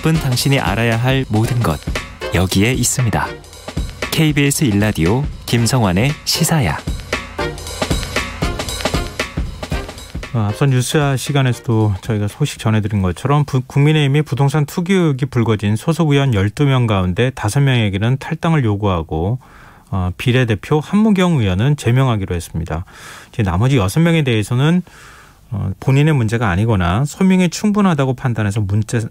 바쁜 당신이 알아야 할 모든 것 여기에 있습니다. KBS 1라디오 김성환의 시사야. 앞선 뉴스 시간에서도 저희가 소식 전해드린 것처럼 국민의힘이 부동산 투기 의혹이 불거진 소속 의원 12명 가운데 5명에게는 탈당을 요구하고 비례대표 한무경 의원은 제명하기로 했습니다. 이제 나머지 6명에 대해서는 본인의 문제가 아니거나 소명이 충분하다고 판단해서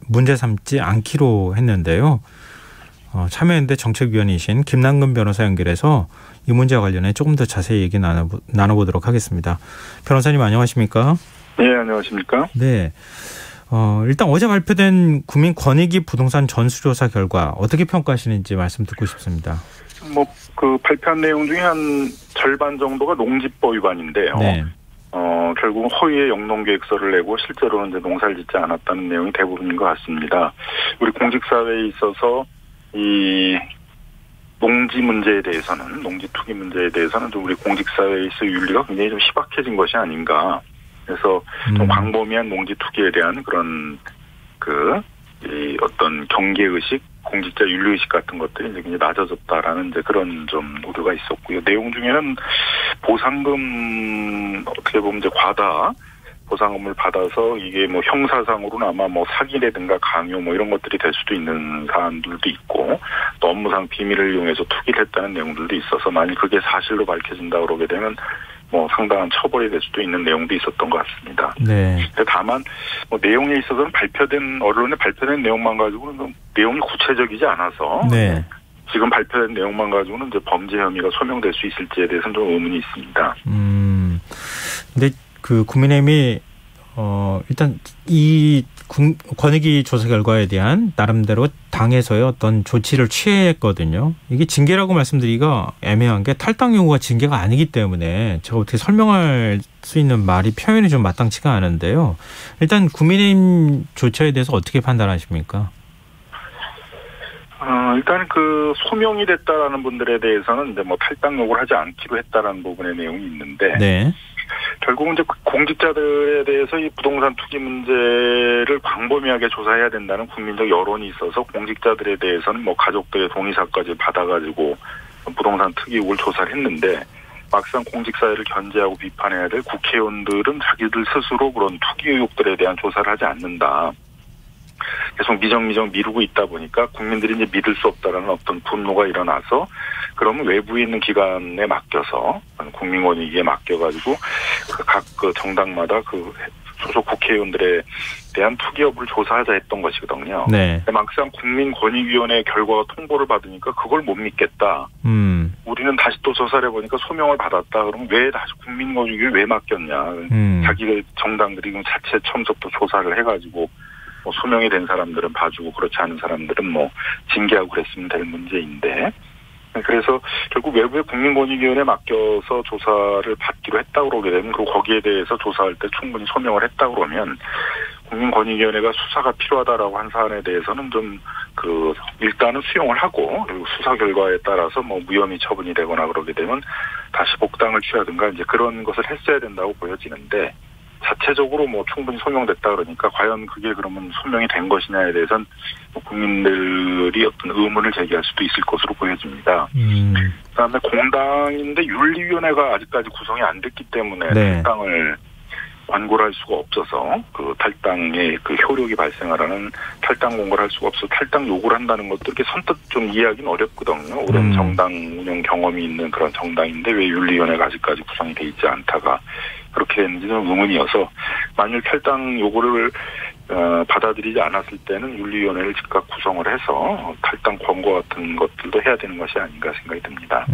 문제 삼지 않기로 했는데요. 참여연대 정책위원이신 김남근 변호사 연결해서 이 문제와 관련해 조금 더 자세히 얘기 나눠보도록 하겠습니다. 변호사님 안녕하십니까? 네, 안녕하십니까? 네. 일단 어제 발표된 국민권익위 부동산 전수조사 결과 어떻게 평가하시는지 말씀 듣고 싶습니다. 발표한 내용 중에 한 절반 정도가 농지법 위반인데요. 네. 결국 허위의 영농계획서를 내고 실제로는 이제 농사를 짓지 않았다는 내용이 대부분인 것 같습니다. 우리 공직사회에 있어서 이 농지 문제에 대해서는, 농지 투기 문제에 대해서는 좀 우리 공직사회에서 윤리가 굉장히 좀 희박해진 것이 아닌가. 그래서 좀 광범위한 농지 투기에 대한 그런 이 어떤 경계의식, 공직자 윤리의식 같은 것들이 이제 굉장히 낮아졌다라는 이제 그런 좀 우려가 있었고요. 내용 중에는 보상금 어떻게 보면 이제 과다 보상금을 받아서 이게 형사상으로는 아마 사기라든가 강요 이런 것들이 될 수도 있는 사안들도 있고, 또 업무상 비밀을 이용해서 투기를 했다는 내용들도 있어서 만약 그게 사실로 밝혀진다 그러게 되면 상당한 처벌이 될 수도 있는 내용도 있었던 것 같습니다. 네. 다만 내용에 있어서는 언론에 발표된 내용만 가지고는 내용이 구체적이지 않아서 네. 지금 발표된 내용만 가지고는 이제 범죄 혐의가 소명될 수 있을지에 대해서는 좀 의문이 있습니다. 근데 국민의힘이 일단 이 권익위 조사 결과에 대한 나름대로 당에서의 어떤 조치를 취했거든요. 이게 징계라고 말씀드리기가 애매한 게 탈당 요구가 징계가 아니기 때문에 제가 어떻게 설명할 수 있는 표현이 좀 마땅치가 않은데요. 일단 국민의힘 조처에 대해서 어떻게 판단하십니까? 일단 소명이 됐다라는 분들에 대해서는 이제 탈당 요구를 하지 않기로 했다라는 부분의 내용이 있는데. 네. 결국은 이제 공직자들에 대해서 이 부동산 투기 문제를 광범위하게 조사해야 된다는 국민적 여론이 있어서 공직자들에 대해서는 가족들의 동의사까지 받아가지고 부동산 투기 의혹을 조사를 했는데, 막상 공직사회를 견제하고 비판해야 될 국회의원들은 자기들 스스로 그런 투기 의혹들에 대한 조사를 하지 않는다. 계속 미정 미루고 있다 보니까 국민들이 이제 믿을 수 없다라는 어떤 분노가 일어나서, 그러면 외부에 있는 기관에 맡겨서 국민권익위에 맡겨가지고 각 정당마다 소속 국회의원들에 대한 투기 여부를 조사하자 했던 것이거든요. 네. 막상 국민권익위원회 결과가 통보를 받으니까 그걸 못 믿겠다. 우리는 다시 또 조사를 해보니까 소명을 받았다. 그러면 왜 다시 국민권익위에 왜 맡겼냐. 자기 정당들이 자체 처음부터 조사를 해가지고 소명이 된 사람들은 봐주고 그렇지 않은 사람들은 징계하고 그랬으면 될 문제인데, 그래서 결국 외부의 국민권익위원회에 맡겨서 조사를 받기로 했다고 그러게 되면, 그리고 거기에 대해서 조사할 때 충분히 소명을 했다고 그러면 국민권익위원회가 수사가 필요하다라고 한 사안에 대해서는 좀 일단은 수용을 하고, 그리고 수사 결과에 따라서 무혐의 처분이 되거나 그러게 되면 다시 복당을 취하든가 이제 그런 것을 했어야 된다고 보여지는데, 자체적으로 충분히 소명됐다 그러니까 과연 그게 그러면 소명이 된 것이냐에 대해서는 국민들이 어떤 의문을 제기할 수도 있을 것으로 보여집니다. 그다음에 공당인데 윤리위원회가 아직까지 구성이 안 됐기 때문에 네. 탈당을 완고를 할 수가 없어서 탈당의 효력이 발생하라는 탈당 공고를 할 수가 없어서 탈당 요구를 한다는 것도 이렇게 선뜻 좀 이해하기는 어렵거든요. 오랜 정당 운영 경험이 있는 그런 정당인데 왜 윤리위원회가 아직까지 구성이 돼 있지 않다가 그렇게 됐는지는 의문이어서, 만일 탈당 요구를 받아들이지 않았을 때는 윤리위원회를 즉각 구성을 해서 탈당 권고 같은 것들도 해야 되는 것이 아닌가 생각이 듭니다.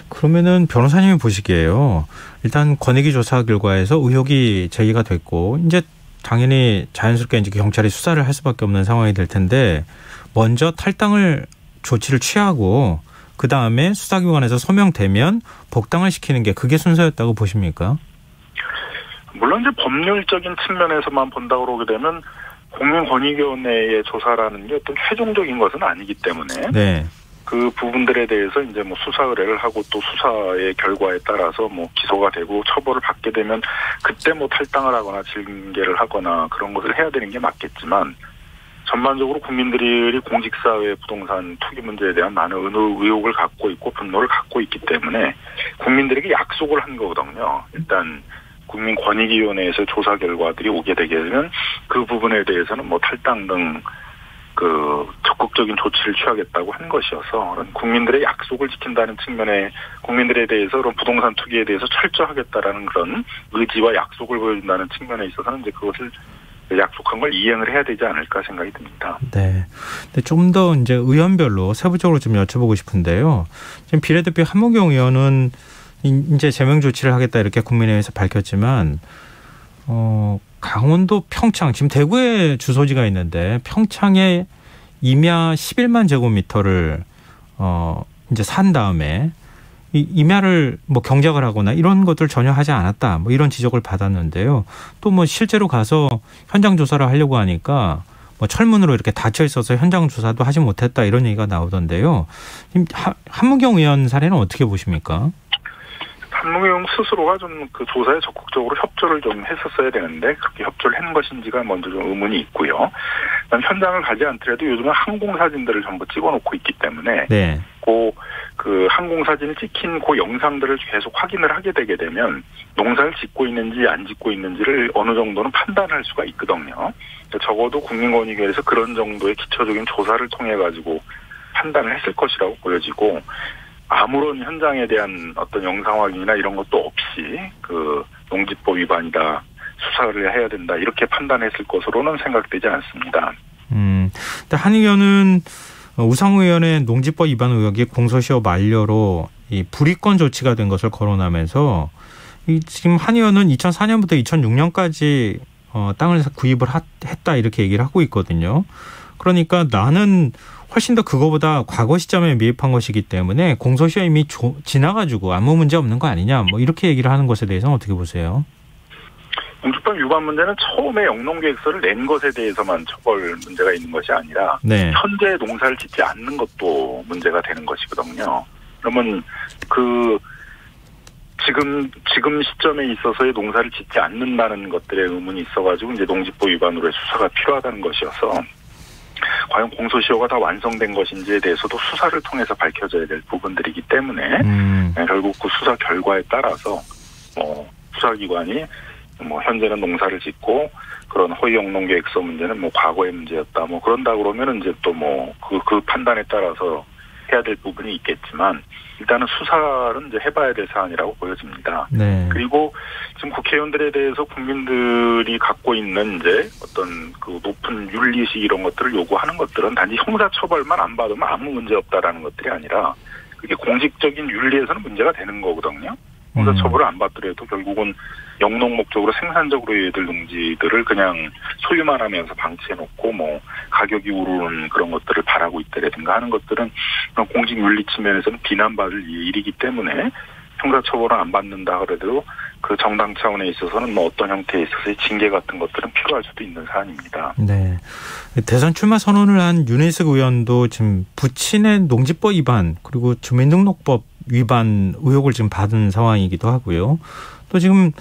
그러면은 변호사님이 보시기에요. 일단 권익위 조사 결과에서 의혹이 제기가 됐고, 이제 당연히 자연스럽게 이제 경찰이 수사를 할 수밖에 없는 상황이 될 텐데, 먼저 탈당을 조치를 취하고 그 다음에 수사기관에서 소명되면 복당을 시키는 게 그게 순서였다고 보십니까? 물론 이제 법률적인 측면에서만 본다고 그러게 되면 국민권익위원회의 조사라는 게 어떤 최종적인 것은 아니기 때문에 네. 그 부분들에 대해서 이제 수사 의뢰를 하고 또 수사의 결과에 따라서 기소가 되고 처벌을 받게 되면 그때 탈당을 하거나 징계를 하거나 그런 것을 해야 되는 게 맞겠지만, 전반적으로 국민들이 공직사회 부동산 투기 문제에 대한 많은 의혹을 갖고 있고 분노를 갖고 있기 때문에 국민들에게 약속을 한 거거든요. 일단 국민권익위원회에서 조사 결과들이 오게 되게 되면 그 부분에 대해서는 뭐 탈당 등 적극적인 조치를 취하겠다고 한 것이어서 국민들의 약속을 지킨다는 측면에 국민들에 대해서 그런 부동산 투기에 대해서 철저하겠다라는 그런 의지와 약속을 보여준다는 측면에 있어서는 이제 그것을 약속한 걸 이행을 해야 되지 않을까 생각이 듭니다. 네. 근데 좀 더 이제 의원별로 세부적으로 좀 여쭤보고 싶은데요. 지금 비례대표 한무경 의원은 이제 제명 조치를 하겠다 이렇게 국민의회에서 밝혔지만, 강원도 평창, 지금 대구에 주소지가 있는데 평창에 임야 11만 제곱미터를 이제 산 다음에 이 임야를 뭐 경작을 하거나 이런 것들 전혀 하지 않았다, 뭐 이런 지적을 받았는데요. 또 뭐 실제로 가서 현장 조사를 하려고 하니까 뭐 철문으로 이렇게 닫혀 있어서 현장 조사도 하지 못했다, 이런 얘기가 나오던데요. 한무경 의원 사례는 어떻게 보십니까? 한무경 스스로가 좀 그 조사에 적극적으로 협조를 좀 했었어야 되는데 그렇게 협조를 한 것인지가 먼저 좀 의문이 있고요. 현장을 가지 않더라도 요즘은 항공 사진들을 전부 찍어놓고 있기 때문에 네. 그 항공 사진을 찍힌 그 영상들을 계속 확인을 하게 되게 되면 농사를 짓고 있는지 안 짓고 있는지를 어느 정도는 판단할 수가 있거든요. 적어도 국민권익위에서 그런 정도의 기초적인 조사를 통해 가지고 판단을 했을 것이라고 보여지고, 아무런 현장에 대한 어떤 영상 확인이나 이런 것도 없이 그 농지법 위반이다, 수사를 해야 된다, 이렇게 판단했을 것으로는 생각되지 않습니다. 근데 한 의원은 우상호 의원의 농지법 위반 의혹이 공소시효 만료로 이 불이권 조치가 된 것을 거론하면서 지금 한 의원은 2004년부터 2006년까지 땅을 구입을 했다, 이렇게 얘기를 하고 있거든요. 그러니까 나는 훨씬 더 그거보다 과거 시점에 미입한 것이기 때문에 공소시효 이미 지나가지고 아무 문제 없는 거 아니냐, 뭐 이렇게 얘기를 하는 것에 대해서는 어떻게 보세요? 농지법 위반 문제는 처음에 영농계획서를 낸 것에 대해서만 처벌 문제가 있는 것이 아니라 네. 현재 농사를 짓지 않는 것도 문제가 되는 것이거든요. 그러면 지금 시점에 있어서의 농사를 짓지 않는다는 것들의 의문이 있어가지고 이제 농지법 위반으로의 수사가 필요하다는 것이어서, 과연 공소시효가 다 완성된 것인지에 대해서도 수사를 통해서 밝혀져야 될 부분들이기 때문에 결국 그 수사 결과에 따라서 수사기관이 현재는 농사를 짓고 그런 허위 영농계획서 문제는 과거의 문제였다, 그런다 그러면 이제 또 그 판단에 따라서 해야 될 부분이 있겠지만, 일단은 수사는 이제 해봐야 될 사안이라고 보여집니다. 네. 그리고 지금 국회의원들에 대해서 국민들이 갖고 있는 이제 어떤 그 높은 윤리식 이런 것들을 요구하는 것들은 단지 형사처벌만 안 받으면 아무 문제 없다라는 것들이 아니라 그게 공직적인 윤리에서는 문제가 되는 거거든요. 형사처벌을 안 받더라도 결국은 영농 목적으로 생산적으로 이들 농지들을 그냥 소유만 하면서 방치해놓고 가격이 오르는 그런 것들을 바라고 있다라든가 하는 것들은 공직 윤리 측면에서는 비난받을 일이기 때문에 형사처벌을 안 받는다 그래도 그 정당 차원에 있어서는 어떤 형태에 있어서의 징계 같은 것들은 필요할 수도 있는 사안입니다. 네. 대선 출마 선언을 한 윤희숙 의원도 지금 부친의 농지법 위반 그리고 주민등록법 위반 의혹을 지금 받은 상황이기도 하고요. 또 지금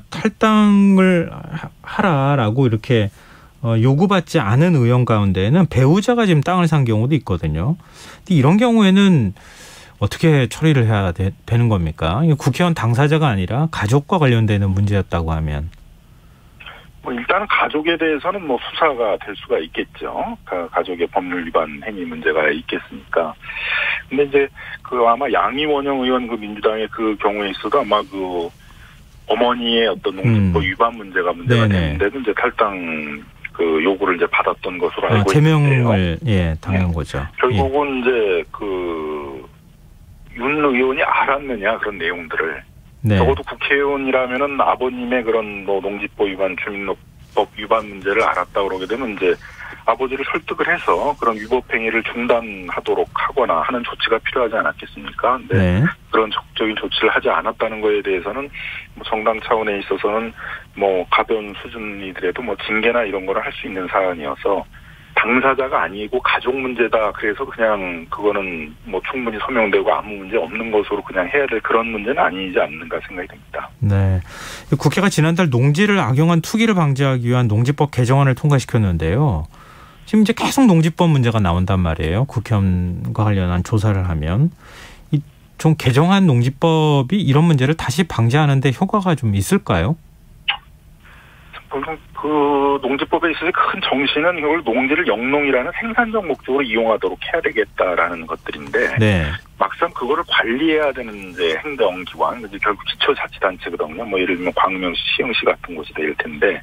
탈당을 하라라고 이렇게 요구받지 않은 의원 가운데는 배우자가 지금 땅을 산 경우도 있거든요. 근데 이런 경우에는 어떻게 처리를 해야 되는 겁니까? 국회의원 당사자가 아니라 가족과 관련되는 문제였다고 하면. 일단은 가족에 대해서는 수사가 될 수가 있겠죠. 가족의 법률 위반 행위 문제가 있겠으니까. 근데 이제 아마 양이원영 의원 민주당의 그 경우에 있어도 아마 어머니의 어떤 농지법 위반 문제가 되는데도 이제 탈당 요구를 이제 받았던 것으로 알고 있는데요. 제명을 당한 거죠. 결국은 이제 윤 의원이 알았느냐 그런 내용들을. 네. 적어도 국회의원이라면은 아버님의 그런 농지법 위반, 주민등록법 위반 문제를 알았다 그러게 되면 이제 아버지를 설득을 해서 그런 위법 행위를 중단하도록 하거나 하는 조치가 필요하지 않았겠습니까? 네. 그런 적극적인 조치를 하지 않았다는 거에 대해서는 정당 차원에 있어서는 가벼운 수준이더라도 징계나 이런 거를 할 수 있는 사안이어서 당사자가 아니고 가족 문제다. 그래서 그냥 그거는 뭐 충분히 소명되고 아무 문제 없는 것으로 그냥 해야 될 그런 문제는 아니지 않는가 생각이 듭니다. 네. 국회가 지난달 농지를 악용한 투기를 방지하기 위한 농지법 개정안을 통과시켰는데요. 지금 이제 계속 농지법 문제가 나온단 말이에요. 국회의원과 관련한 조사를 하면. 좀 개정한 농지법이 이런 문제를 다시 방지하는 데 효과가 좀 있을까요? 물론 그 농지법에 있어서 큰 정신은 이걸 농지를 영농이라는 생산적 목적으로 이용하도록 해야 되겠다라는 것들인데 네. 막상 그거를 관리해야 되는 이제 행정기관, 이제 결국 기초자치단체거든요. 뭐 예를 들면 광명시, 시흥시 같은 곳이 될 텐데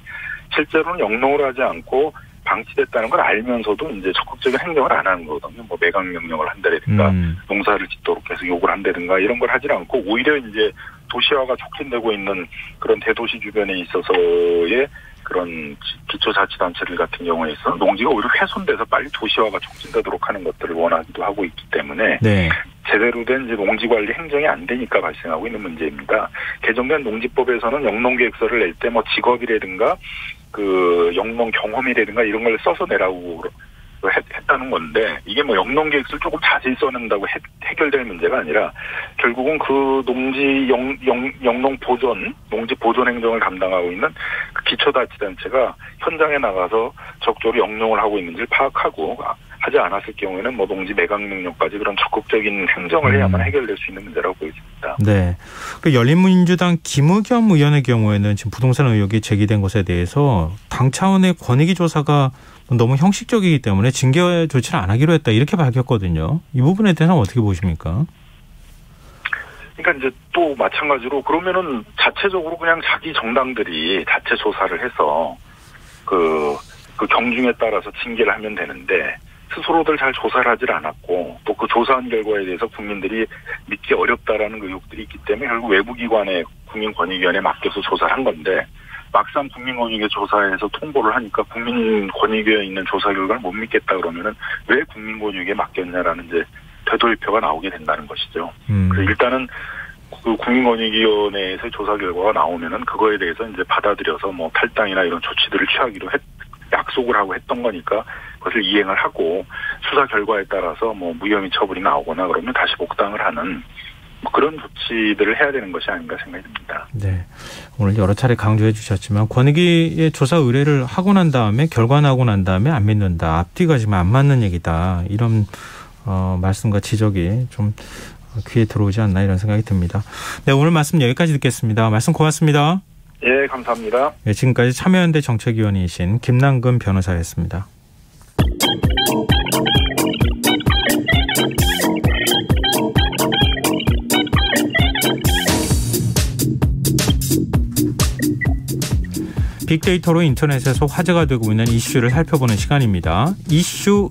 실제로는 영농을 하지 않고 방치됐다는 걸 알면서도 이제 적극적인 행정을 안 하는 거거든요. 뭐 매각 명령을 한다든가 농사를 짓도록 계속 요구를 한다든가 이런 걸 하지 않고 오히려 이제 도시화가 촉진되고 있는 그런 대도시 주변에 있어서의 그런 기초자치단체들 같은 경우에 있어서 농지가 오히려 훼손돼서 빨리 도시화가 촉진되도록 하는 것들을 원하기도 하고 있기 때문에 네. 제대로 된 이제 농지관리 행정이 안 되니까 발생하고 있는 문제입니다. 개정된 농지법에서는 영농계획서를 낼 때 뭐 직업이라든가 그 영농 경험이라든가 이런 걸 써서 내라고 했다는 건데 이게 뭐 영농계획서를 조금 자세히 써낸다고 해결될 문제가 아니라 결국은 그 농지 영농 보존, 농지 보존 행정을 담당하고 있는 그 기초자치단체가 현장에 나가서 적극적으로 영농을 하고 있는지를 파악하고 하지 않았을 경우에는 뭐 농지 매각 명령까지 그런 적극적인 행정을 해야만 해결될 수 있는 문제라고 보여집니다. 네. 그 열린민주당 김의겸 의원의 경우에는 지금 부동산 의혹이 제기된 것에 대해서 당 차원의 권익위 조사가 너무 형식적이기 때문에 징계 조치를 안 하기로 했다 이렇게 밝혔거든요. 이 부분에 대해서는 어떻게 보십니까? 그러니까 이제 또 마찬가지로 그러면은 자체적으로 그냥 자기 정당들이 자체 조사를 해서 그 경중에 따라서 징계를 하면 되는데 스스로들 잘 조사를 하질 않았고 또 그 조사한 결과에 대해서 국민들이 믿기 어렵다라는 의혹들이 있기 때문에 결국 외부기관에 국민권익위원회에 맡겨서 조사를 한 건데 막상 국민권익위에 조사해서 통보를 하니까 국민권익위에 있는 조사 결과를 못 믿겠다 그러면은 왜 국민권익위에 맡겼냐라는 이제 되돌이표가 나오게 된다는 것이죠. 그래서 일단은 그 국민권익위원회에서 조사 결과가 나오면은 그거에 대해서 이제 받아들여서 뭐 탈당이나 이런 조치들을 취하기로 약속을 하고 했던 거니까 그것을 이행을 하고 수사 결과에 따라서 뭐 무혐의 처분이 나오거나 그러면 다시 복당을 하는 뭐 그런 조치들을 해야 되는 것이 아닌가 생각이 듭니다. 네, 오늘 여러 차례 강조해 주셨지만 권익위의 조사 의뢰를 하고 난 다음에 결과 나오고 난 다음에 안 믿는다. 앞뒤가 지금 안 맞는 얘기다. 이런 말씀과 지적이 좀 귀에 들어오지 않나 이런 생각이 듭니다. 네, 오늘 말씀 여기까지 듣겠습니다. 말씀 고맙습니다. 예, 감사합니다. 네, 지금까지 참여연대 정책위원이신 김남근 변호사였습니다. 빅데이터로 인터넷에서 화제가 되고 있는 이슈를 살펴보는 시간입니다. 이슈